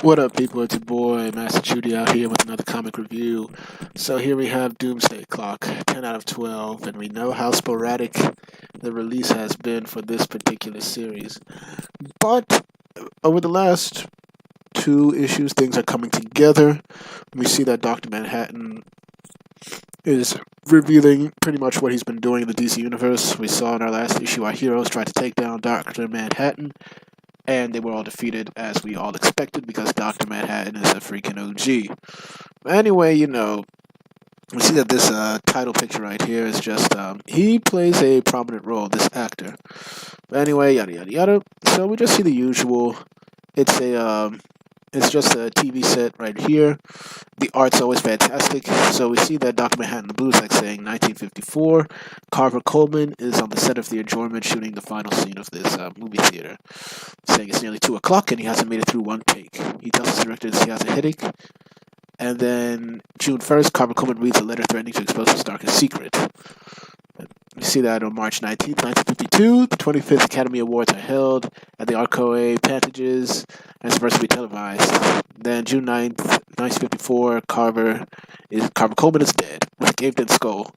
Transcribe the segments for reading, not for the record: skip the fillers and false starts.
What up, people? It's your boy, Master Judy, out here with another comic review. So here we have Doomsday Clock, 10 out of 12, and we know how sporadic the release has been for this particular series. But over the last two issues, things are coming together. We see that Dr. Manhattan is revealing pretty much what he's been doing in the DC Universe. We saw in our last issue our heroes tried to take down Dr. Manhattan, and they were all defeated as we all expected because Dr. Manhattan is a freaking OG. Anyway, we see that this title picture right here is just, he plays a prominent role, this actor. But anyway, yada yada yada. So we just see the usual. It's just a TV set right here. The art's always fantastic. So we see that Dr. Manhattan the Blue is like saying 1954. Carver Coleman is on the set of the adjournment shooting the final scene of this movie theater. Saying it's nearly 2 o'clock and he hasn't made it through one take. He tells his directors he has a headache. And then June 1st, Carver Coleman reads a letter threatening to expose his darkest secret. You see that on March 19th, 1952, the 25th Academy Awards are held at the Arcoe Pantages, and it's supposed to be televised. Then June 9th, 1954, Carver Coleman is dead with a caved-in skull,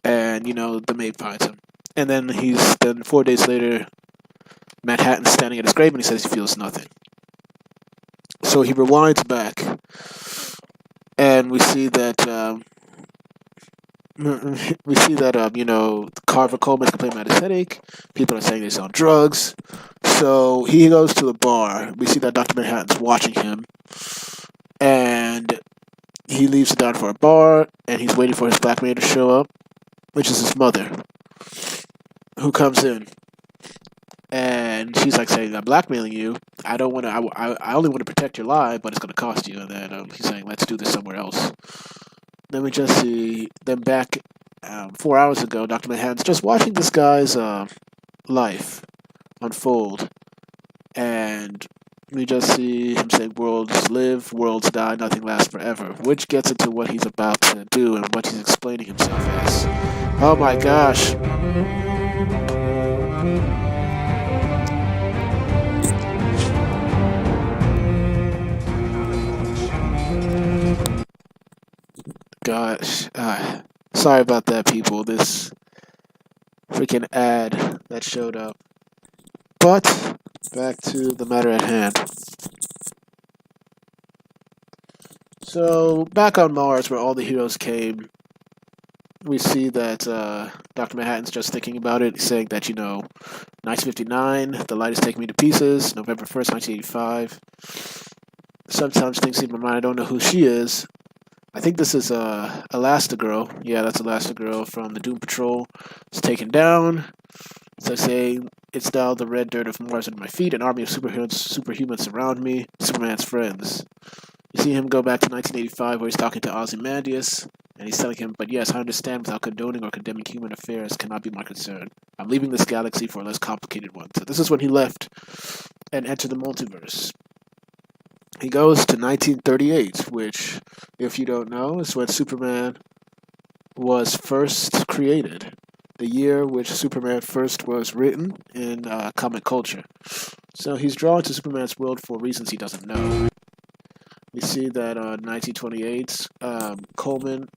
and the maid finds him. And then 4 days later, Manhattan's standing at his grave, and he says he feels nothing. So he rewinds back, and we see that. Carver Coleman's complaining about his headache. People are saying he's on drugs. So he goes to the bar. We see that Dr. Manhattan's watching him. And he leaves it down for a bar. And he's waiting for his blackmailer to show up, which is his mother, who comes in. And she's like saying, I'm blackmailing you. I don't want to. I only want to protect your life, but it's going to cost you. And then he's saying, let's do this somewhere else. Then we just see them back 4 hours ago. Dr. Manhattan's just watching this guy's life unfold. And we just see him say, worlds live, worlds die, nothing lasts forever. Which gets into what he's about to do and what he's explaining himself as. Oh my gosh. Gosh, sorry about that, people. This freaking ad that showed up. But back to the matter at hand. So back on Mars, where all the heroes came, we see that Dr. Manhattan's just thinking about it. He's saying that 1959, the light is taking me to pieces. November 1st, 1985. Sometimes things leave my mind. I don't know who she is. I think this is Elastigirl. Yeah, that's Elastigirl from the Doom Patrol. It's taken down. So I say, it's now the red dirt of Mars under my feet. An army of superhumans surround me. Superman's friends. You see him go back to 1985 where he's talking to Ozymandias. And he's telling him, but yes, I understand without condoning or condemning human affairs cannot be my concern. I'm leaving this galaxy for a less complicated one. So this is when he left and entered the multiverse. He goes to 1938, which, if you don't know, is when Superman was first created. The year which Superman first was written in comic culture. So he's drawn to Superman's world for reasons he doesn't know. We see that on 1928, Coleman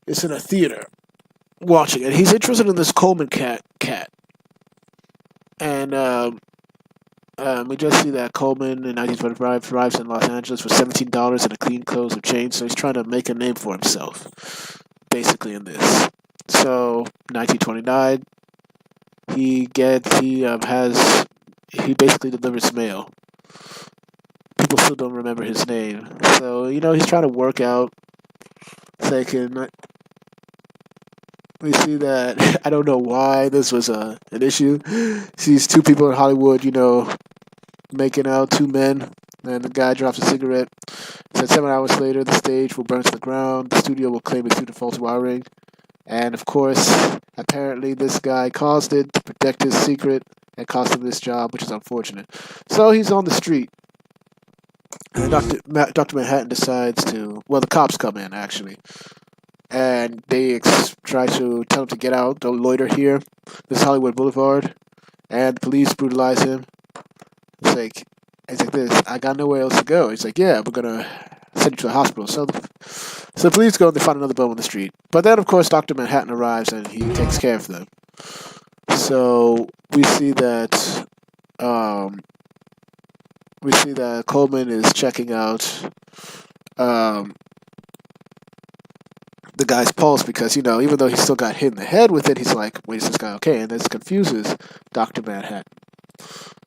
is in a theater watching it. He's interested in this Coleman cat. And we just see that Coleman in 1925 arrives in Los Angeles for $17 and a clean clothes of change. So he's trying to make a name for himself, basically, in this. So 1929, he basically delivers mail. People still don't remember his name. So he's trying to work out. We see that, I don't know why this was an issue. Sees two people in Hollywood, making out, two men, and the guy drops a cigarette. Said 7 hours later, the stage will burn to the ground. The studio will claim it's due to faulty wiring. And of course, apparently this guy caused it to protect his secret and cost him this job, which is unfortunate. So he's on the street. And Dr. Manhattan decides the cops come in, actually. And they try to tell him to get out, don't loiter here. This is Hollywood Boulevard. And the police brutalize him. It's like, He's like, this, I got nowhere else to go. He's like, yeah, we're gonna send you to the hospital. So the police go and they find another bum on the street. But then, of course, Dr. Manhattan arrives and he takes care of them. So we see that Coleman is checking out um, the guy's pulse because, even though he still got hit in the head with it, he's like, wait, is this guy okay? And this confuses Dr. Manhattan.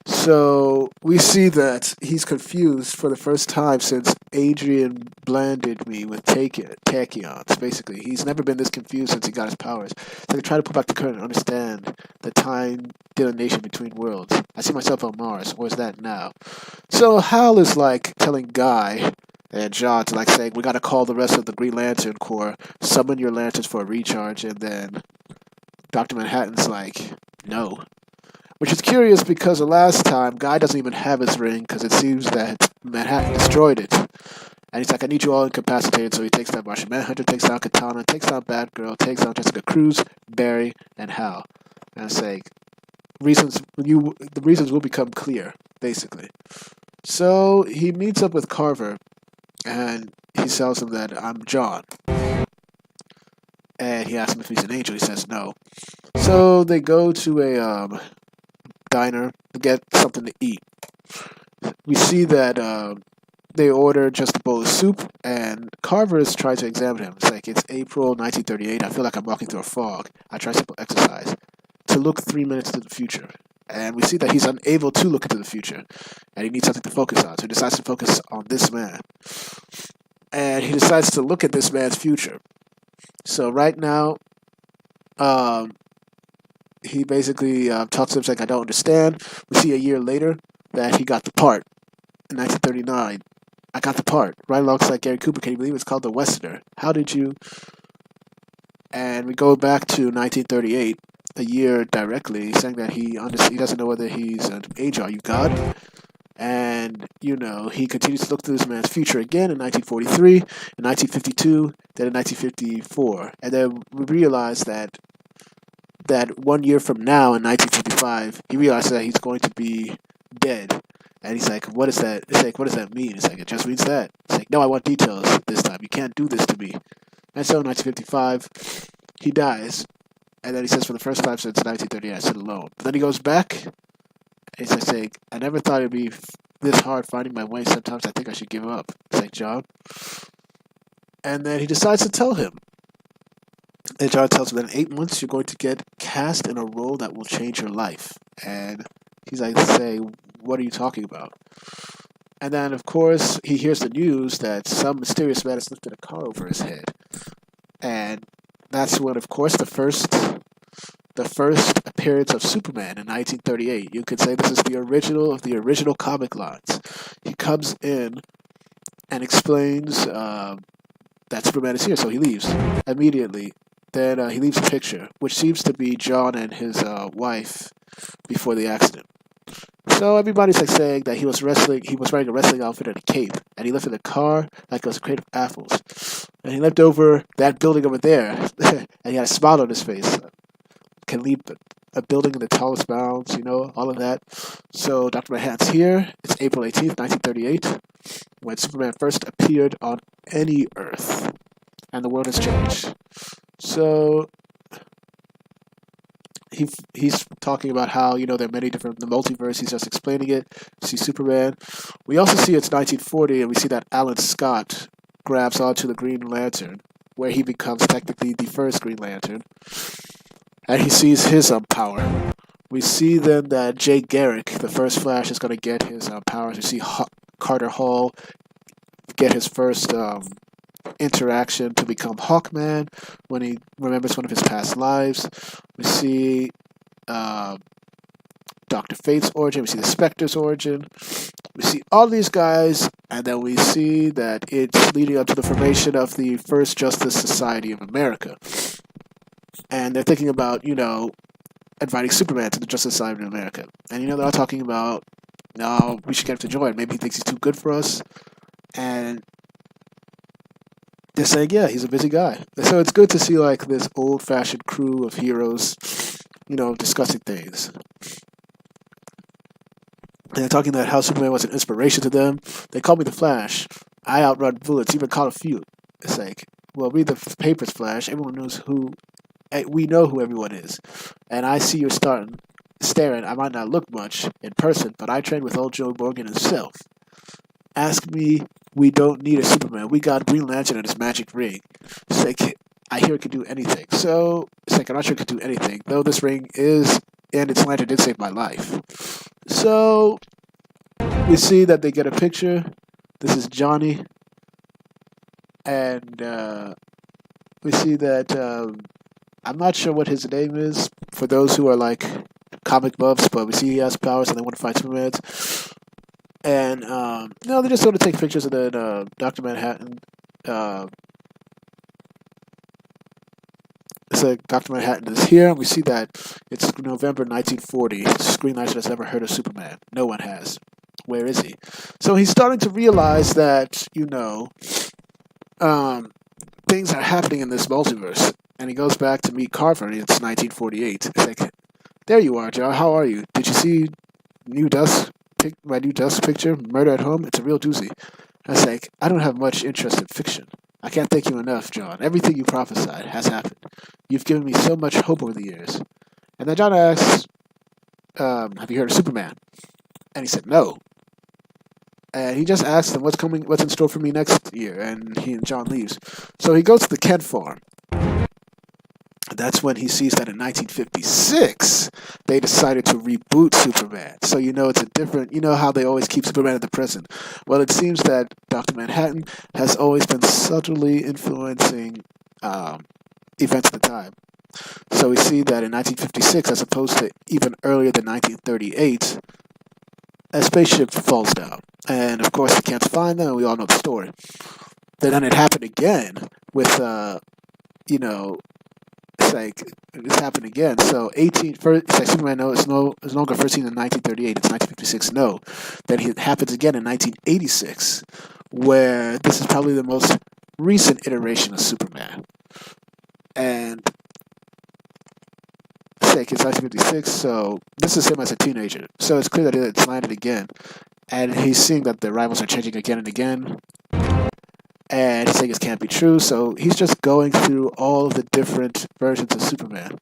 So we see that he's confused for the first time since Adrian blinded me with tachyons. Basically, he's never been this confused since he got his powers. So they try to pull back the curtain and understand the time delineation between worlds. I see myself on Mars. Where's that now? So Hal is like telling Guy and John to like saying, we got to call the rest of the Green Lantern Corps, summon your lanterns for a recharge, and then Dr. Manhattan's like, no. Which is curious because the last time, Guy doesn't even have his ring because it seems that Manhattan destroyed it. And he's like, I need you all incapacitated. So he takes down Martian Manhunter, takes down Katana, takes down Batgirl, takes down Jessica Cruz, Barry, and Hal. And it's like, the reasons will become clear, basically. So he meets up with Carver and he tells him that I'm John. And he asks him if he's an angel. He says no. So they go to a diner to get something to eat. We see that they order just a bowl of soup, and Carver is trying to examine him. It's like, it's April 1938. I feel like I'm walking through a fog. I try simple exercise to look 3 minutes into the future. And we see that he's unable to look into the future, and he needs something to focus on. So he decides to focus on this man. And he decides to look at this man's future. So right now, he basically talks to him like, I don't understand. We see a year later that he got the part in 1939. I got the part right alongside Gary Cooper. Can you believe it's called The Westerner? How did you? And we go back to 1938, a year directly, saying that he doesn't know whether he's an angel. Are you God? And, he continues to look through this man's future again in 1943, in 1952, then in 1954. And then we realize that 1 year from now, in 1955, he realizes that he's going to be dead. And he's like, what is that? It's like, what does that mean? It's like, it just means that. It's like, no, I want details this time. You can't do this to me. And so in 1955, he dies. And then he says, for the first time since 1938, I sit alone. But then he goes back, and he's like saying, I never thought it'd be this hard finding my way. Sometimes I think I should give up. It's like, John. And then he decides to tell him. And John tells him that in 8 months, you're going to get cast in a role that will change your life. And he's like, say, what are you talking about? And then, of course, he hears the news that some mysterious man has lifted a car over his head. And that's when, of course, the first appearance of Superman in 1938. You could say this is the original of the original comic lines. He comes in and explains that Superman is here, so he leaves immediately. Then he leaves a picture, which seems to be John and his wife before the accident. So everybody's like saying that he was wearing a wrestling outfit and a cape, and he lifted a car like it was a crate of apples. And he leapt over that building over there, and he had a smile on his face. Can leap a building in the tallest bounds, all of that. So Dr. Manhattan's here. It's April 18th, 1938, when Superman first appeared on any Earth. And the world has changed. So he's talking about how, there are many different, the multiverse, he's just explaining it. We see Superman. We also see it's 1940, and we see that Alan Scott grabs onto the Green Lantern, where he becomes technically the first Green Lantern. And he sees his power. We see then that Jay Garrick, the first Flash, is going to get his powers. We see Carter Hall get his first interaction to become Hawkman when he remembers one of his past lives. We see Dr. Fate's origin. We see the Spectre's origin. We see all these guys, and then we see that it's leading up to the formation of the First Justice Society of America. And they're thinking about, inviting Superman to the Justice Society of America. And, they're all talking about, no, we should get him to join. Maybe he thinks he's too good for us. And they're saying, yeah, he's a busy guy. So it's good to see, this old-fashioned crew of heroes, discussing things. And they're talking about how Superman was an inspiration to them. They call me the Flash. I outrun bullets, even Call of Feud. It's like, well, read the papers, Flash. Everyone knows who. We know who everyone is. And I see you're starting staring. I might not look much in person, but I trained with old Joe Morgan himself. Ask me. We don't need a Superman. We got Green Lantern and his magic ring. It's like, I hear it can do anything. So it's like, I'm not sure it can do anything. Though this ring is and its lantern did save my life. So we see that they get a picture. This is Johnny, and we see that I'm not sure what his name is for those who are like comic buffs, but we see he has powers and they want to fight Superman. And no, they just sort of take pictures, and then Dr. Manhattan. It's like Dr. Manhattan is here, and we see that it's November 1940. Green Lantern has never heard of Superman. No one has. Where is he? So he's starting to realize that, things are happening in this multiverse. And he goes back to meet Carver. It's 1948. It's like, there you are, Joe. How are you? Did you see my new Dusk picture, Murder at Home? It's a real doozy. I was like, I don't have much interest in fiction. I can't thank you enough, John. Everything you prophesied has happened. You've given me so much hope over the years. And then John asks, have you heard of Superman? And he said, no. And he just asked him, what's in store for me next year? And he and John leaves. So he goes to the Kent farm. That's when he sees that in 1956, they decided to reboot Superman. So it's a different, how they always keep Superman at the present. Well, it seems that Dr. Manhattan has always been subtly influencing events at the time. So we see that in 1956, as opposed to even earlier than 1938, a spaceship falls down. And of course, they can't find them, and we all know the story. Then it happened again with, it's like this happened again. So it's like Superman is no longer first seen in 1938. It's 1956. No, then it happens again in 1986, where this is probably the most recent iteration of Superman. And it's 1956. So this is him as a teenager. So it's clear that it's landed again, and he's seeing that the rivals are changing again and again. And he's saying it can't be true, so he's just going through all the different versions of Superman.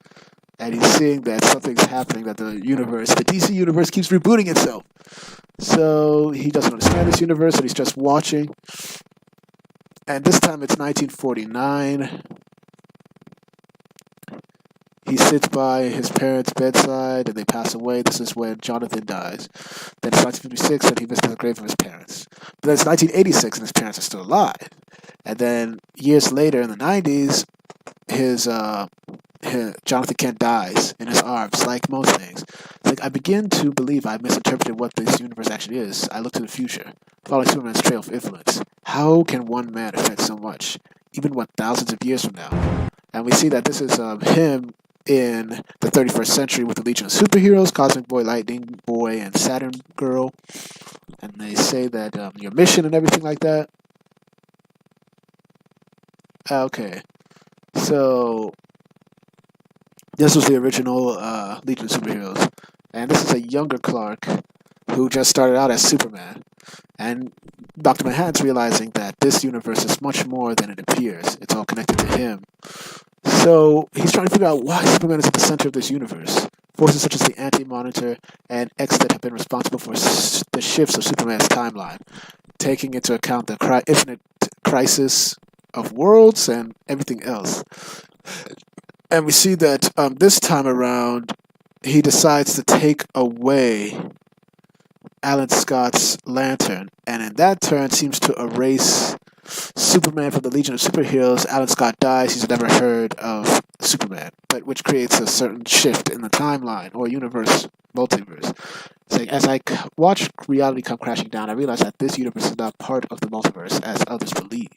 And he's seeing that something's happening, that the DC universe keeps rebooting itself. So he doesn't understand this universe, and he's just watching. And this time it's 1949. He sits by his parents' bedside, and they pass away. This is when Jonathan dies. Then it's 1956, and he visits the grave of his parents. But then it's 1986, and his parents are still alive. And then years later, in the 90s, his Jonathan Kent dies in his arms, like most things. Like, I begin to believe I misinterpreted what this universe actually is. I look to the future, following Superman's trail of influence. How can one man affect so much, even thousands of years from now? And we see that this is him in the 31st century with the Legion of Superheroes, Cosmic Boy, Lightning Boy, and Saturn Girl. And they say that your mission and everything like that. Okay. So this was the original Legion of Superheroes. And this is a younger Clark who just started out as Superman. And Dr. Manhattan's realizing that this universe is much more than it appears. It's all connected to him. So he's trying to figure out why Superman is at the center of this universe. Forces such as the Anti-Monitor and X-That have been responsible for the shifts of Superman's timeline, taking into account the infinite crisis of worlds and everything else. And we see that this time around, he decides to take away Alan Scott's lantern, and in that turn seems to erase Superman from the Legion of Superheroes. Alan Scott dies. He's never heard of Superman, but which creates a certain shift in the timeline or universe, multiverse. It's like, as I watch reality come crashing down, I realize that this universe is not part of the multiverse as others believe.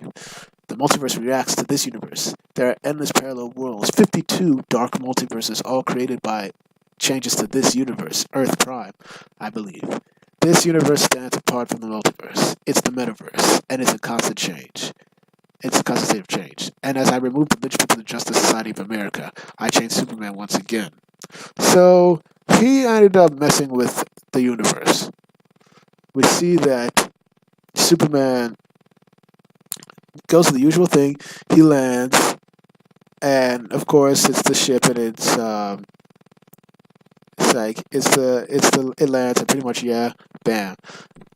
The multiverse reacts to this universe. There are endless parallel worlds, 52 dark multiverses, all created by changes to this universe, Earth Prime, I believe. This universe stands apart from the multiverse. It's the metaverse, and it's a constant change. It's a constant state of change. And as I remove the linchpin to the Justice Society of America, I change Superman once again. So he ended up messing with the universe. we see that Superman goes to the usual thing. He lands, and of course, it's the ship, and it's like it lands, and pretty much bam.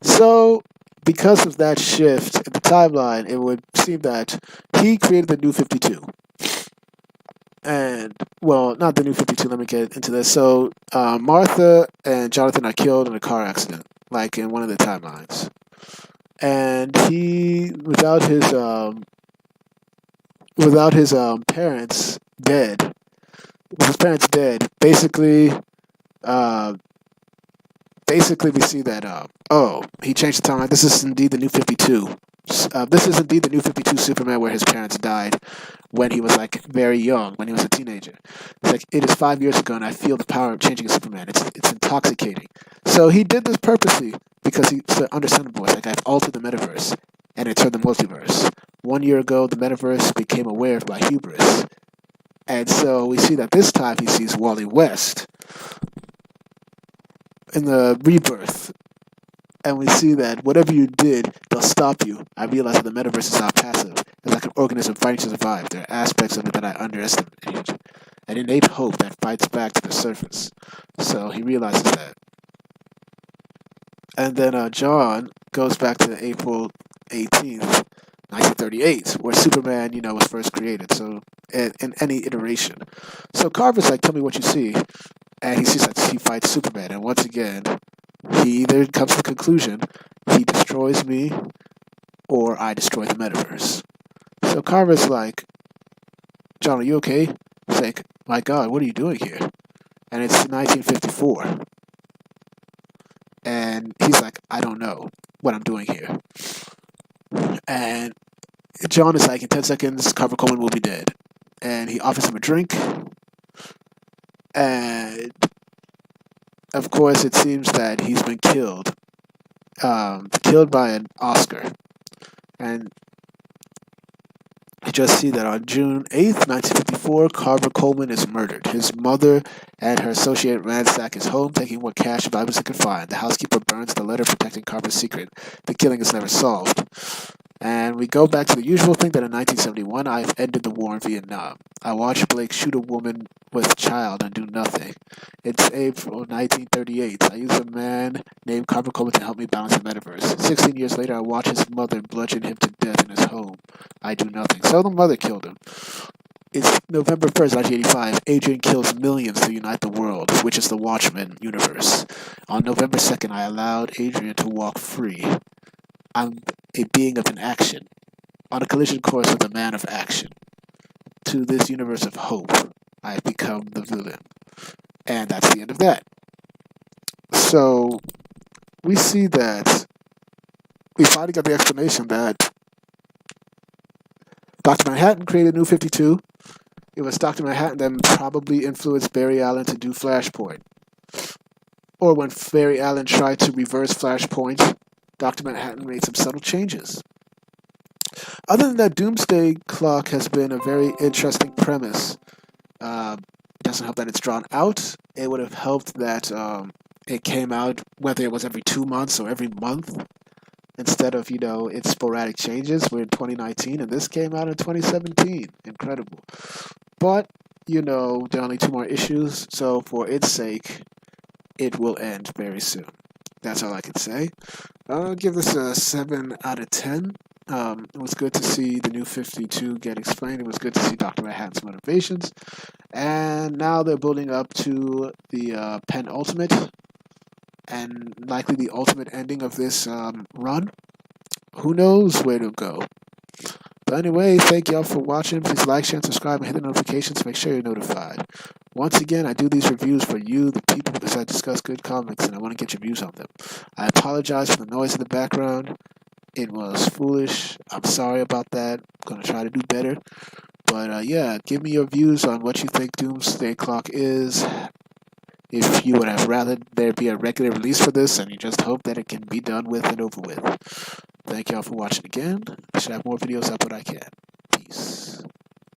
So because of that shift in the timeline, it would seem that he created the New 52. And, well, not the New 52, let me get into this. So, Martha and Jonathan are killed in a car accident, like in one of the timelines. And he, parents dead, with his parents dead, uh, basically we see that he changed the timeline. This is indeed the New 52. This is indeed the New 52 Superman, where his parents died when he was like very young, when he was a teenager. It's like, it is 5 years ago, and I feel the power of changing a Superman. It's intoxicating. So he did this purposely because it's understandable. It's like, I've altered the metaverse and entered the multiverse. 1 year ago, the metaverse became aware of my hubris, and so we see that this time he sees Wally West in the Rebirth. And we see that whatever you did, they'll stop you. I realize that the metaverse is not passive. It's like an organism fighting to survive. There are aspects of it that I underestimate. An innate hope that fights back to the surface. So he realizes that. And then John goes back to April 18th, 1938, where Superman, was first created. So in any iteration. So Carver's like, tell me what you see. And he sees that he fights Superman. And once again, he either comes to the conclusion he destroys me or I destroy the metaverse. So Carver's like, John, are you okay? He's like, my God, what are you doing here? And it's 1954. And he's like, I don't know what I'm doing here. And John is like, in 10 seconds, Carver Coleman will be dead. And he offers him a drink. And of course, it seems that he's been killed. Killed by an Oscar. And you just see that on June 8th, 1954, Carver Coleman is murdered. His mother and her associate ransack his home, taking what cash and Bibles they could find. The housekeeper burns the letter protecting Carver's secret. The killing is never solved. And we go back to the usual thing that in 1971, I've ended the war in Vietnam. I watched Blake shoot a woman with a child and do nothing. It's April 1938. I use a man named Carver Coleman to help me balance the metaverse. 16 years later, I watch his mother bludgeon him to death in his home. I do nothing. So the mother killed him. It's November 1st, 1985. Adrian kills millions to unite the world, which is the Watchmen universe. On November 2nd, I allowed Adrian to walk free. I'm a being of an action, on a collision course with a man of action. To this universe of hope, I have become the villain. And that's the end of that. So, we see that we finally got the explanation that Dr. Manhattan created New 52. It was Dr. Manhattan that probably influenced Barry Allen to do Flashpoint. Or when Barry Allen tried to reverse Flashpoint, Dr. Manhattan made some subtle changes. Other than that, Doomsday Clock has been a very interesting premise. It doesn't help that it's drawn out. It would have helped that it came out, whether it was every 2 months or every month, instead of, its sporadic changes. We're in 2019, and this came out in 2017. Incredible. But, there are only 2 more issues, so for its sake, it will end very soon. That's all I can say. I'll give this a 7 out of 10. It was good to see the New 52 get explained. It was good to see Dr. Manhattan's motivations. And now they're building up to the penultimate and likely the ultimate ending of this run. Who knows where to go? But anyway, thank y'all for watching. Please like, share, and subscribe, and hit the notifications to make sure you're notified. Once again, I do these reviews for you, the people, because I discuss good comics, and I want to get your views on them. I apologize for the noise in the background. It was foolish. I'm sorry about that. I'm going to try to do better. But yeah, give me your views on what you think Doomsday Clock is. If you would have rather there be a regular release for this, and you just hope that it can be done with and over with. Thank y'all for watching again. I should have more videos up when I can. Peace.